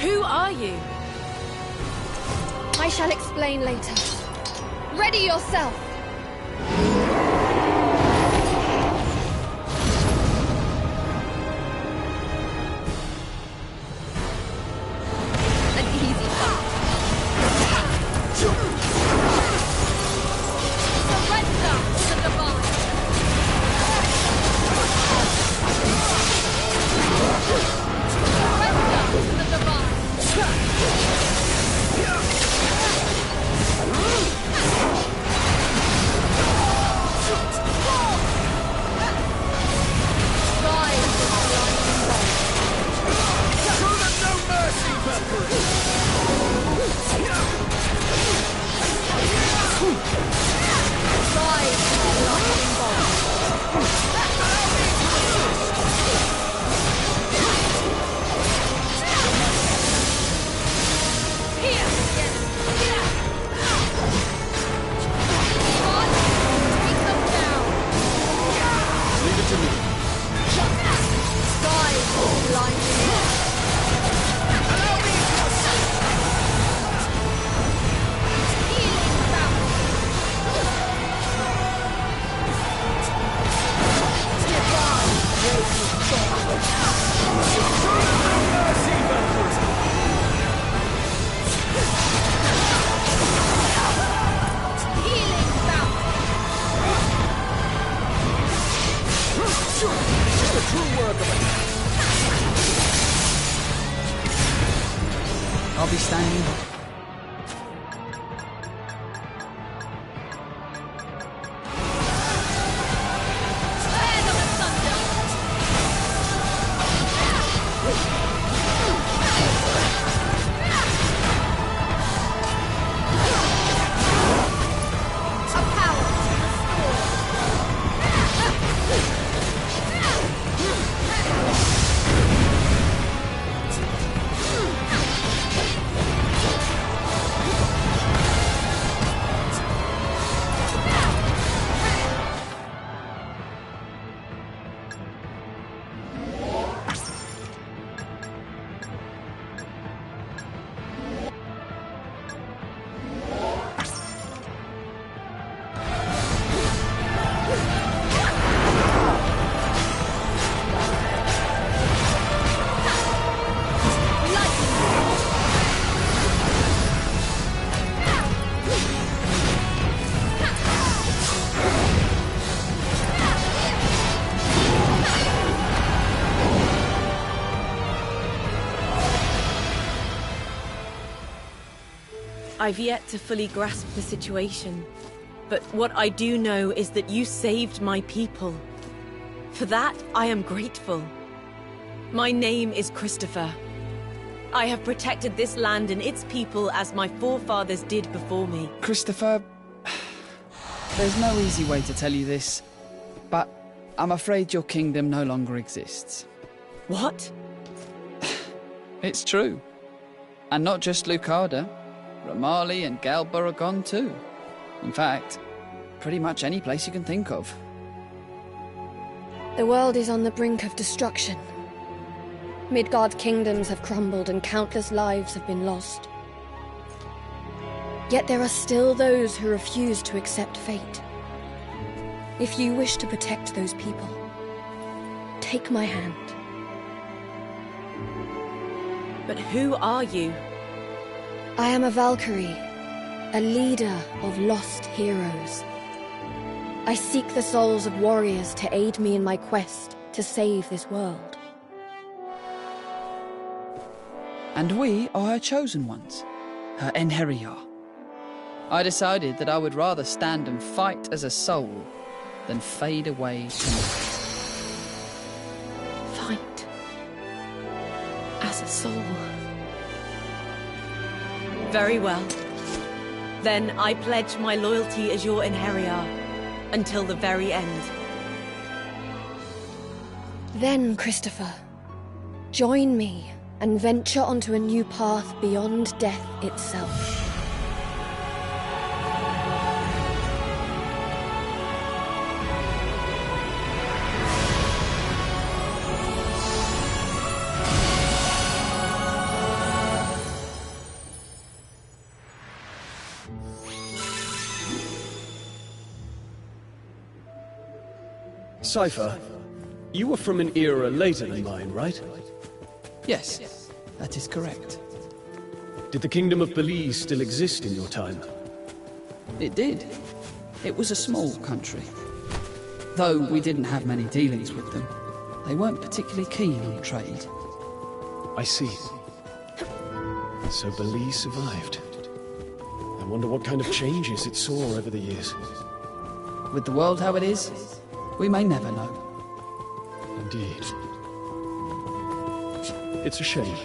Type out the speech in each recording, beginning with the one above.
Who are you? I shall explain later. Ready yourself! An easy fight. Surrender to the divine! Surrender to the divine! I'll be standing. I've yet to fully grasp the situation, but what I do know is that you saved my people. For that, I am grateful. My name is Christopher. I have protected this land and its people as my forefathers did before me. Christopher, there's no easy way to tell you this, but I'm afraid your kingdom no longer exists. What? It's true. And not just Lucada. Ramali and Galba are gone too. In fact, pretty much any place you can think of. The world is on the brink of destruction. Midgard kingdoms have crumbled and countless lives have been lost. Yet there are still those who refuse to accept fate. If you wish to protect those people, take my hand. But who are you? I am a Valkyrie, a leader of lost heroes. I seek the souls of warriors to aid me in my quest to save this world. And we are her chosen ones, her Enheriar. I decided that I would rather stand and fight as a soul than fade away to night. Fight as a soul. Very well. Then I pledge my loyalty as your Enheriar, until the very end. Then, Christopher, join me and venture onto a new path beyond death itself. Cypher, you were from an era later than mine, right? Yes, that is correct. Did the Kingdom of Belize still exist in your time? It did. It was a small country. Though we didn't have many dealings with them, they weren't particularly keen on trade. I see. So Belize survived. I wonder what kind of changes it saw over the years. With the world how it is, we may never know. Indeed. It's a shame.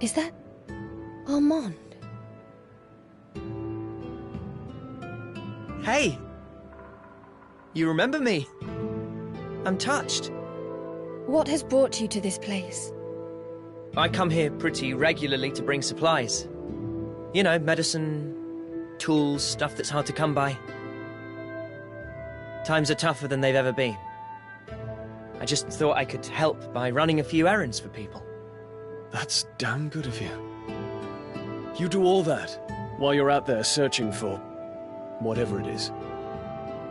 Is that Armand? Hey! You remember me? I'm touched. What has brought you to this place? I come here pretty regularly to bring supplies. You know, medicine, tools, stuff that's hard to come by. Times are tougher than they've ever been. I just thought I could help by running a few errands for people. That's damn good of you. You do all that while you're out there searching for whatever it is.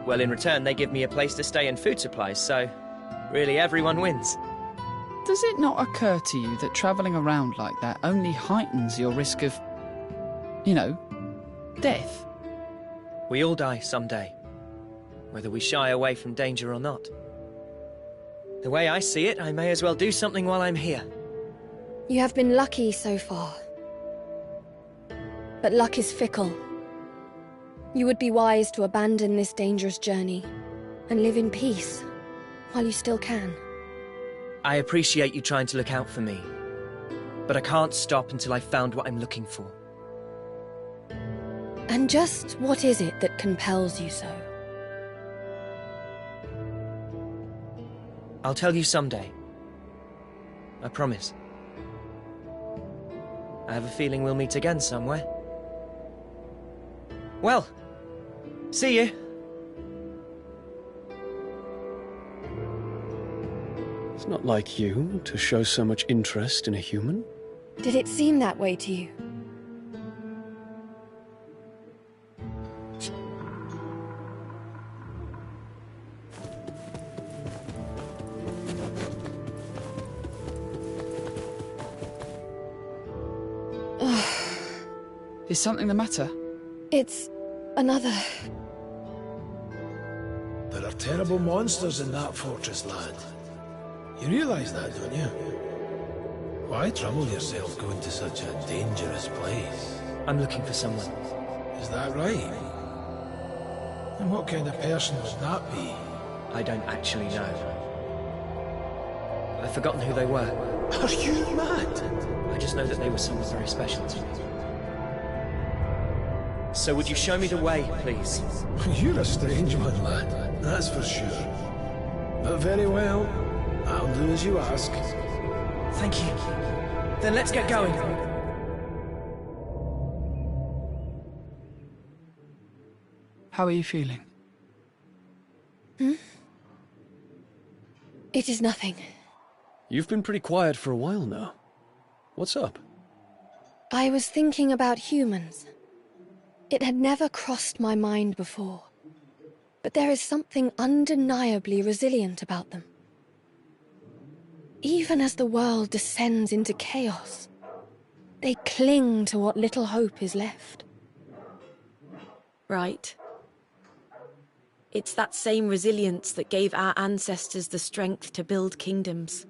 Well, in return, they give me a place to stay and food supplies, so really everyone wins. Does it not occur to you that travelling around like that only heightens your risk of, you know, death? We all die someday, whether we shy away from danger or not. The way I see it, I may as well do something while I'm here. You have been lucky so far. But luck is fickle. You would be wise to abandon this dangerous journey and live in peace while you still can. I appreciate you trying to look out for me, but I can't stop until I've found what I'm looking for. And just what is it that compels you so? I'll tell you someday. I promise. I have a feeling we'll meet again somewhere. Well, see you. It's not like you to show so much interest in a human. Did it seem that way to you? Is something the matter? It's another... There are terrible monsters in that fortress, lad. You realise that, don't you? Why trouble yourself going to such a dangerous place? I'm looking for someone. Is that right? And what kind of person would that be? I don't actually know. I've forgotten who they were. Are you mad? I just know that they were someone very special to me. So would you show me the way, please? You're a strange one, lad. That's for sure. But very well. I'll do as you ask. Thank you. Then let's get going. How are you feeling? It is nothing. You've been pretty quiet for a while now. What's up? I was thinking about humans. It had never crossed my mind before. But there is something undeniably resilient about them. Even as the world descends into chaos, they cling to what little hope is left. Right. It's that same resilience that gave our ancestors the strength to build kingdoms.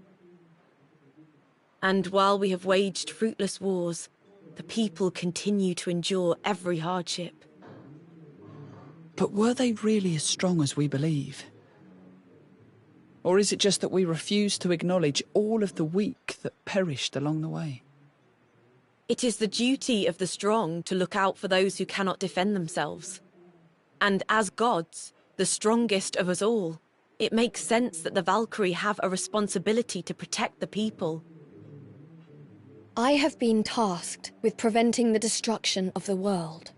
And while we have waged fruitless wars, the people continue to endure every hardship. But were they really as strong as we believe? Or is it just that we refuse to acknowledge all of the weak that perished along the way? It is the duty of the strong to look out for those who cannot defend themselves. And as gods, the strongest of us all, it makes sense that the Valkyrie have a responsibility to protect the people. I have been tasked with preventing the destruction of the world.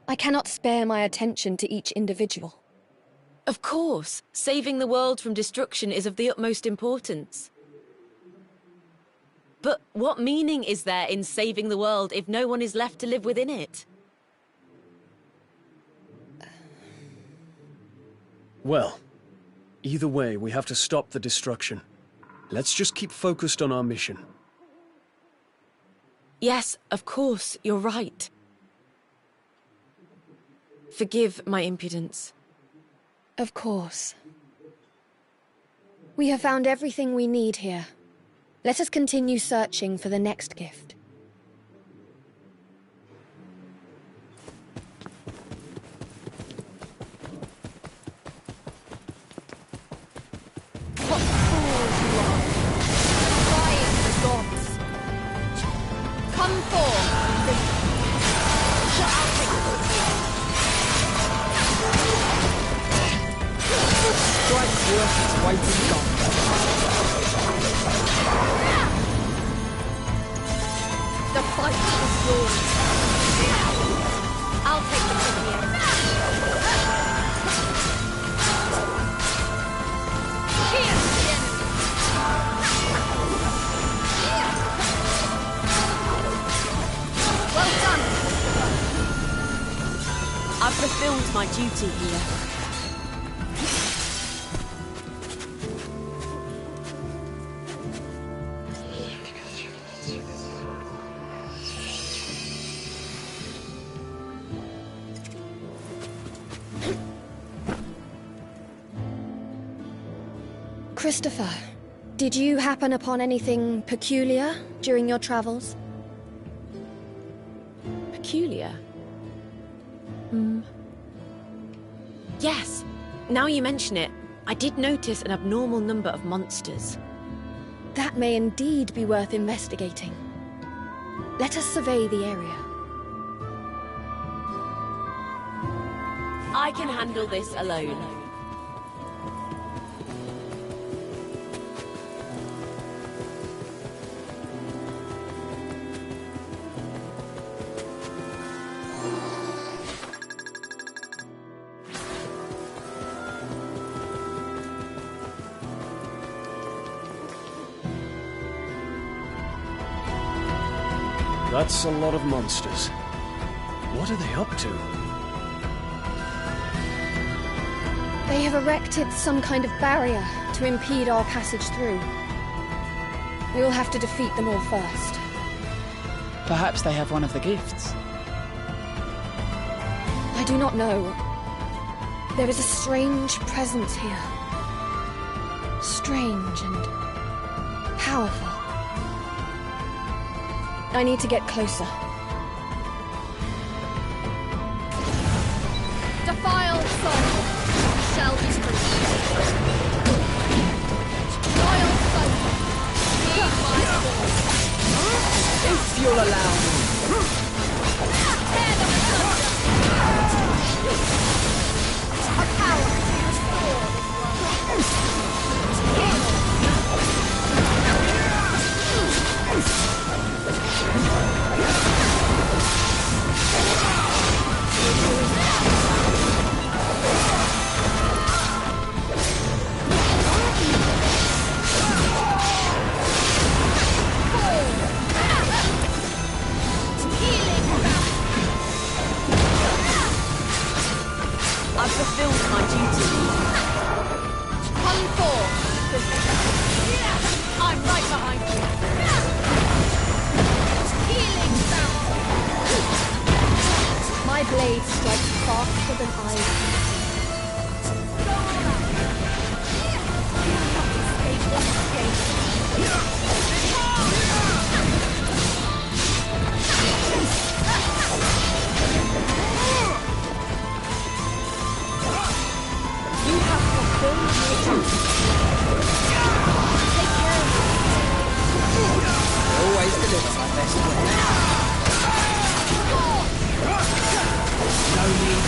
I cannot spare my attention to each individual. Of course, saving the world from destruction is of the utmost importance. But what meaning is there in saving the world if no one is left to live within it? Well, either way, we have to stop the destruction. Let's just keep focused on our mission. Yes, of course, you're right. Forgive my impudence. Of course. We have found everything we need here. Let us continue searching for the next gift. What fools you are! Defying the gods! Come forth and listen. I'll take Strike's worth its weight in gold. the fight is yours. I'll take the pity. Here's the enemy. Well done. I've fulfilled my duty here. Christopher, did you happen upon anything peculiar during your travels? Peculiar? Yes. Now you mention it, I did notice an abnormal number of monsters. That may indeed be worth investigating. Let us survey the area. I can handle this alone. That's a lot of monsters. What are they up to? They have erected some kind of barrier to impede our passage through. We will have to defeat them all first. Perhaps they have one of the gifts. I do not know. There is a strange presence here. Strange and powerful. I need to get closer. Defiled soul shall be free. Royal soul, heed my call. If you'll allow me. Tear them asunder. A power to restore this world. I've fulfilled my duty. Come forth. I'm right behind you. Healing sound. My blade strikes faster than I can. Go around. You not escape this You have fulfilled your duty. Take care of Always delivers my best work. No need.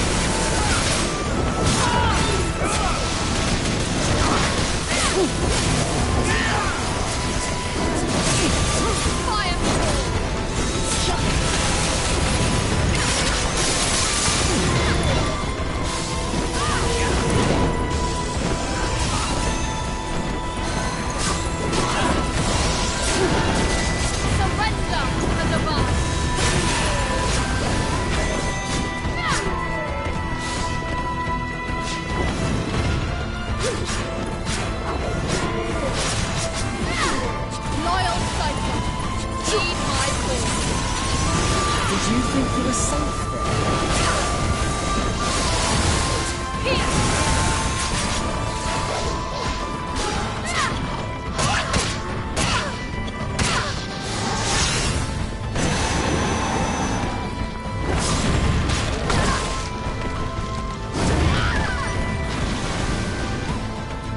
Fire! think you were safe there?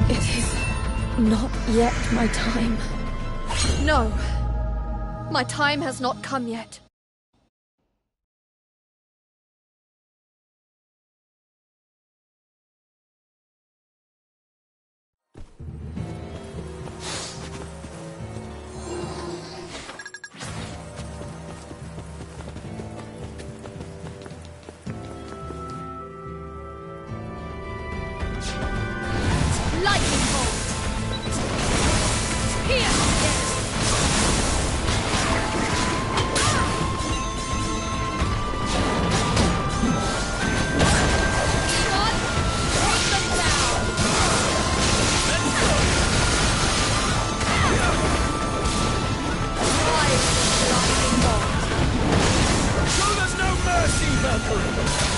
It is not yet my time. No. My time has not come yet. Lightning bolt! Here! Show us no mercy, Valkyrie!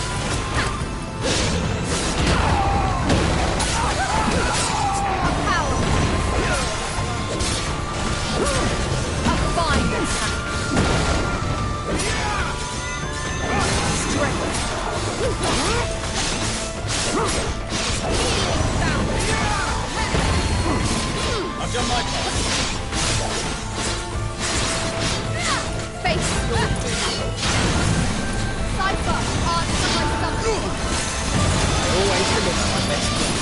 I've done my part. Face your doom. Cypher, answer my summons. I always deliver my best work.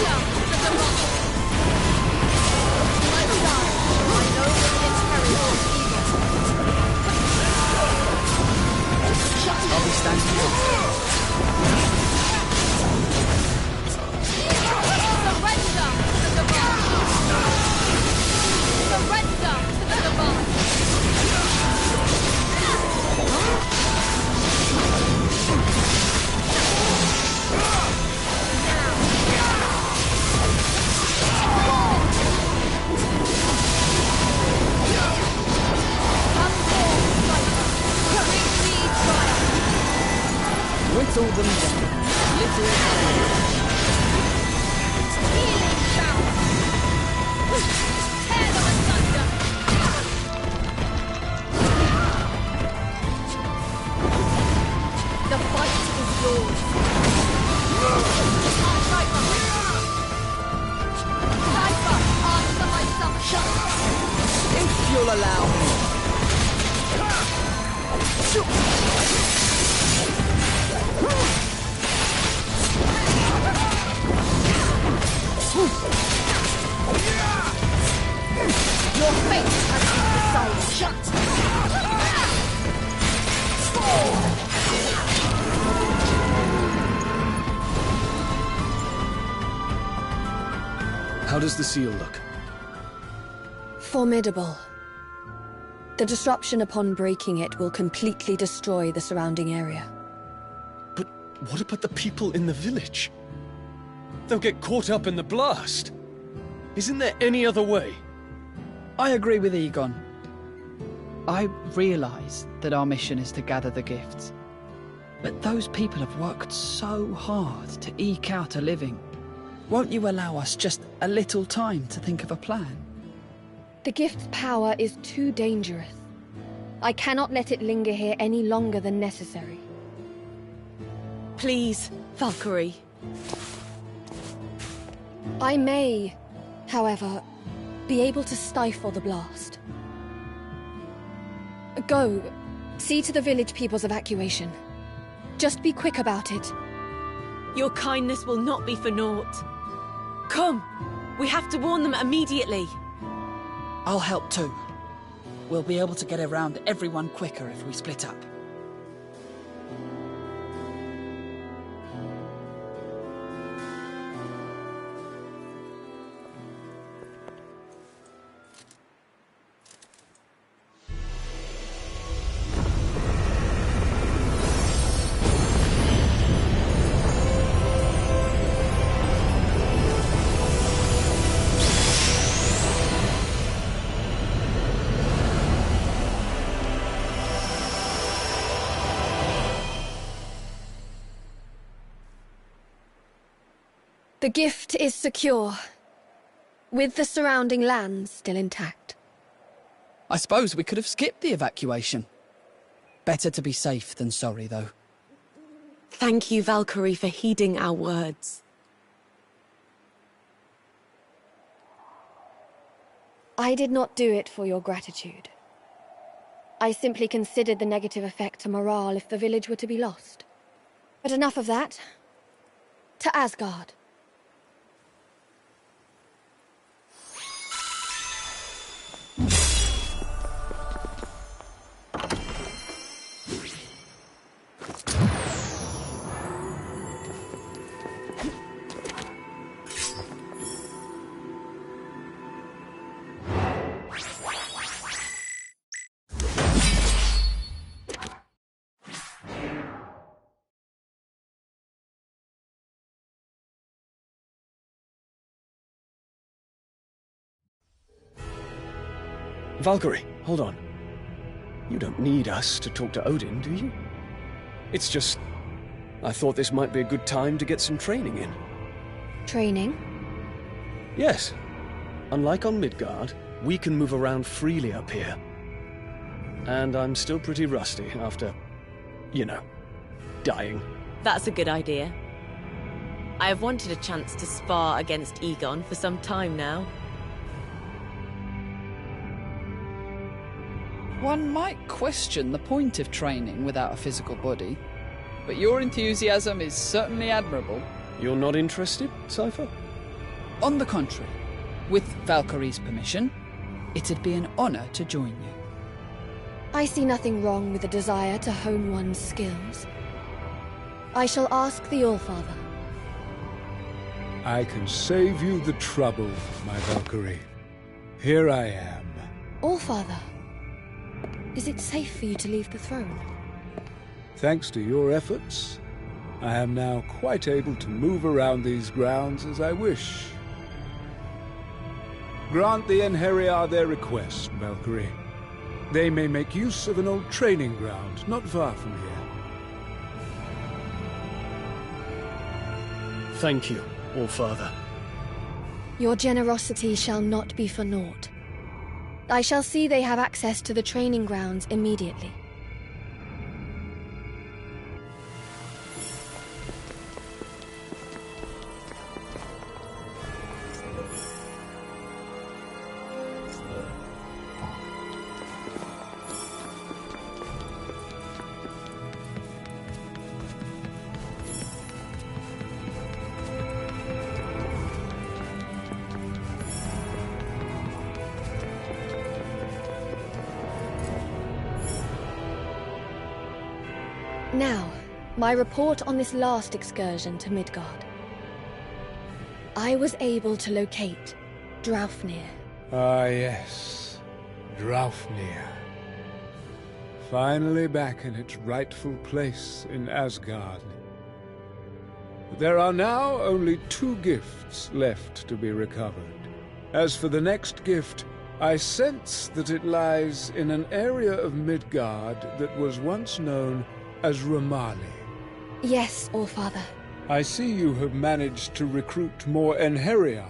Surrender to the wrong. My son, I know the inheritance evil. I'll be standing here. Surrender to the divine. Surrender to the divine. Whittle them down. Little Healing shower. Tear them asunder. The fight is yours. Cypher. Cypher, answer my summons. if you'll allow me. Your fate has been decided. How does the seal look? Formidable. The disruption upon breaking it will completely destroy the surrounding area. But what about the people in the village? They'll get caught up in the blast. Isn't there any other way? I agree with Egon. I realise that our mission is to gather the gifts. But those people have worked so hard to eke out a living. Won't you allow us just a little time to think of a plan? The gift's power is too dangerous. I cannot let it linger here any longer than necessary. Please, Valkyrie. I may, however, be able to stifle the blast. Go, see to the village people's evacuation. Just be quick about it. Your kindness will not be for naught. Come, we have to warn them immediately. I'll help too. We'll be able to get around everyone quicker if we split up. The gift is secure, with the surrounding lands still intact. I suppose we could have skipped the evacuation. Better to be safe than sorry, though. Thank you, Valkyrie, for heeding our words. I did not do it for your gratitude. I simply considered the negative effect to morale if the village were to be lost. But enough of that. To Asgard. Valkyrie, hold on. You don't need us to talk to Odin, do you? It's just... I thought this might be a good time to get some training in. Training? Yes. Unlike on Midgard, we can move around freely up here. And I'm still pretty rusty after, you know, dying. That's a good idea. I have wanted a chance to spar against Egon for some time now. One might question the point of training without a physical body, but your enthusiasm is certainly admirable. You're not interested, Cypher? On the contrary, with Valkyrie's permission, it'd be an honor to join you. I see nothing wrong with the desire to hone one's skills. I shall ask the Allfather. I can save you the trouble, my Valkyrie. Here I am. Allfather, is it safe for you to leave the throne? Thanks to your efforts, I am now quite able to move around these grounds as I wish. Grant the Einherjar their request, Valkyrie. They may make use of an old training ground not far from here. Thank you, Allfather. Your generosity shall not be for naught. I shall see they have access to the training grounds immediately. Now, my report on this last excursion to Midgard. I was able to locate Draupnir. Ah, yes. Draupnir. Finally back in its rightful place in Asgard. There are now only 2 gifts left to be recovered. As for the next gift, I sense that it lies in an area of Midgard that was once known as Ramali. Yes, Allfather. I see you have managed to recruit more Einherjar.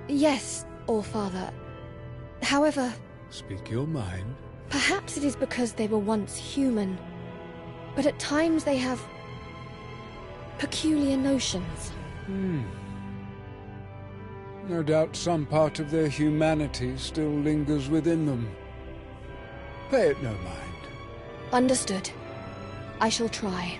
Yes, Allfather. However... Speak your mind. Perhaps it is because they were once human, but at times they have... peculiar notions. No doubt some part of their humanity still lingers within them. Pay it no mind. Understood. I shall try.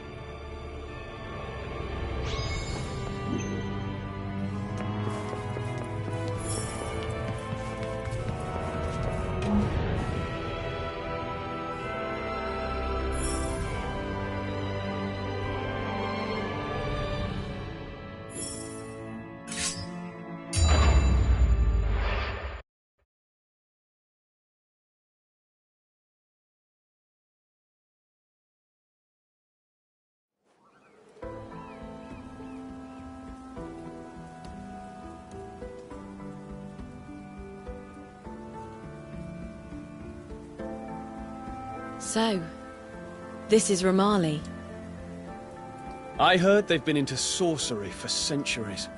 So, this is Ramali. I heard they've been into sorcery for centuries.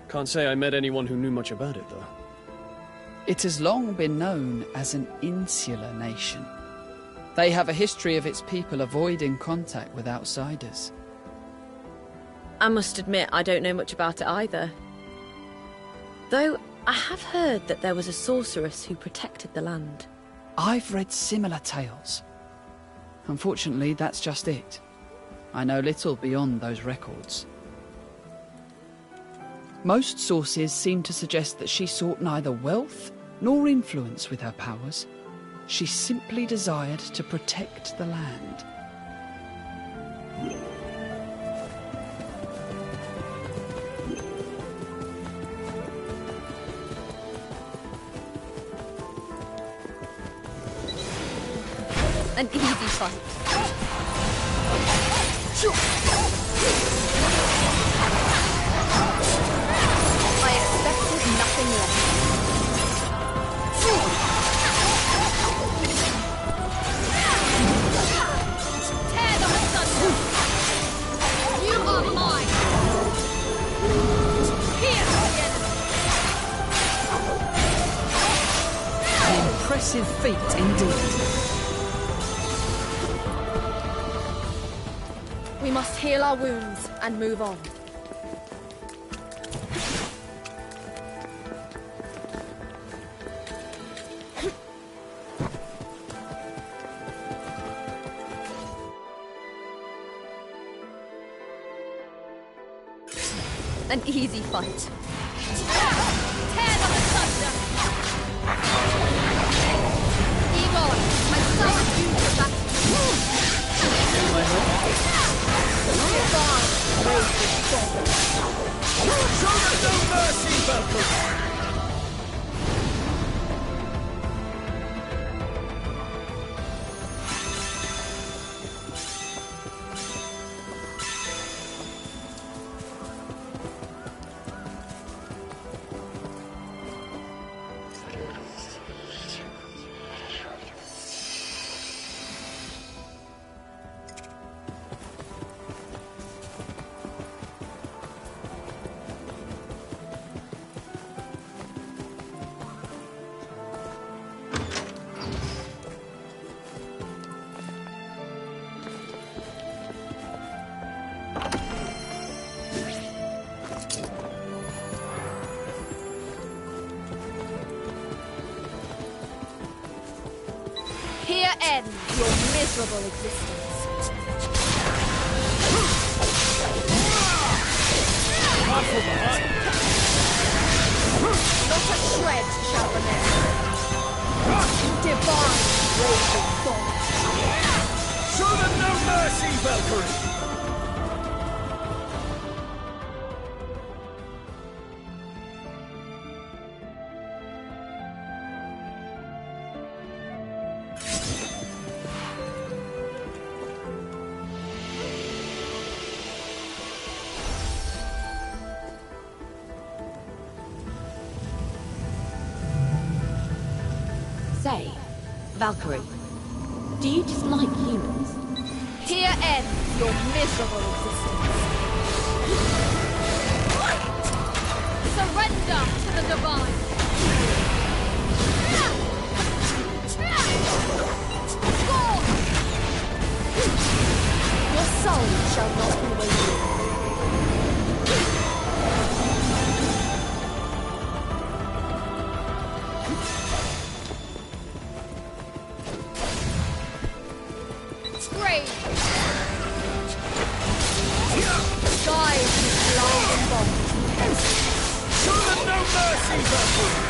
Can't say I met anyone who knew much about it, though. It has long been known as an insular nation. They have a history of its people avoiding contact with outsiders. I must admit, I don't know much about it either. Though, I have heard that there was a sorceress who protected the land. I've read similar tales. Unfortunately, that's just it. I know little beyond those records. Most sources seem to suggest that she sought neither wealth nor influence with her powers. She simply desired to protect the land. An easy fight. I expected nothing less. Tear them asunder! You are mine! Pierce the enemy! An impressive feat indeed. We must heal our wounds and move on. An easy fight. Tear them asunder! Egon, I summon you to battle. Show them no mercy, Valkyrie! Here ends your miserable existence. Not a shred shall remain. Divine raging thought. Show them no mercy, Valkyrie! Say, Valkyrie, do you dislike humans? Here ends your miserable existence. Surrender to the divine. Scorn! Your soul shall not be wasted. Brave! Dive with blinding bolt. Show them no mercy, Valkyrie!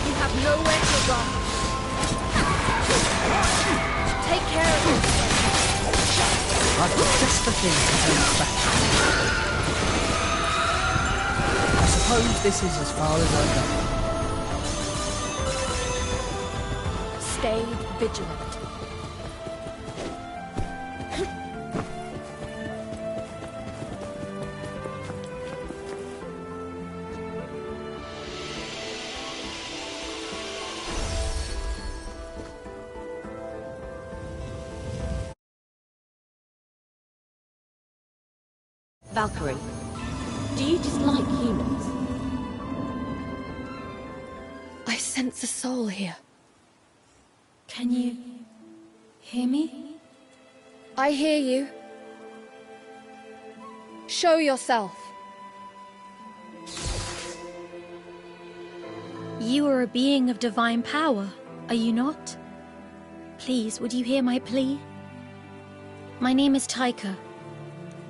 You have nowhere to run. Take care of yourself. I've got just the thing to turn us back. I suppose this is as far as I go. Stay vigilant. Valkyrie, do you dislike humans? I sense a soul here. Can you hear me? I hear you. Show yourself. You are a being of divine power, are you not? Please, would you hear my plea? My name is Taika.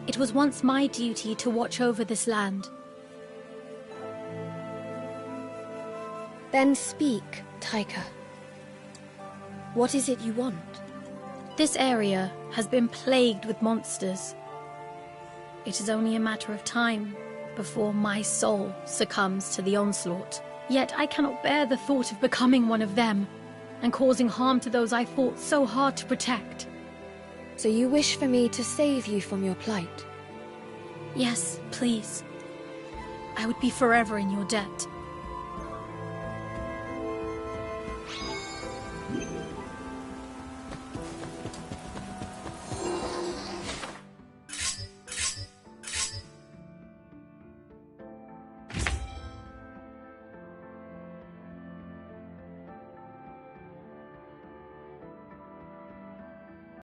It was once my duty to watch over this land. Then speak, Taika. What is it you want? This area has been plagued with monsters. It is only a matter of time before my soul succumbs to the onslaught. Yet I cannot bear the thought of becoming one of them and causing harm to those I fought so hard to protect. So you wish for me to save you from your plight? Yes, please. I would be forever in your debt.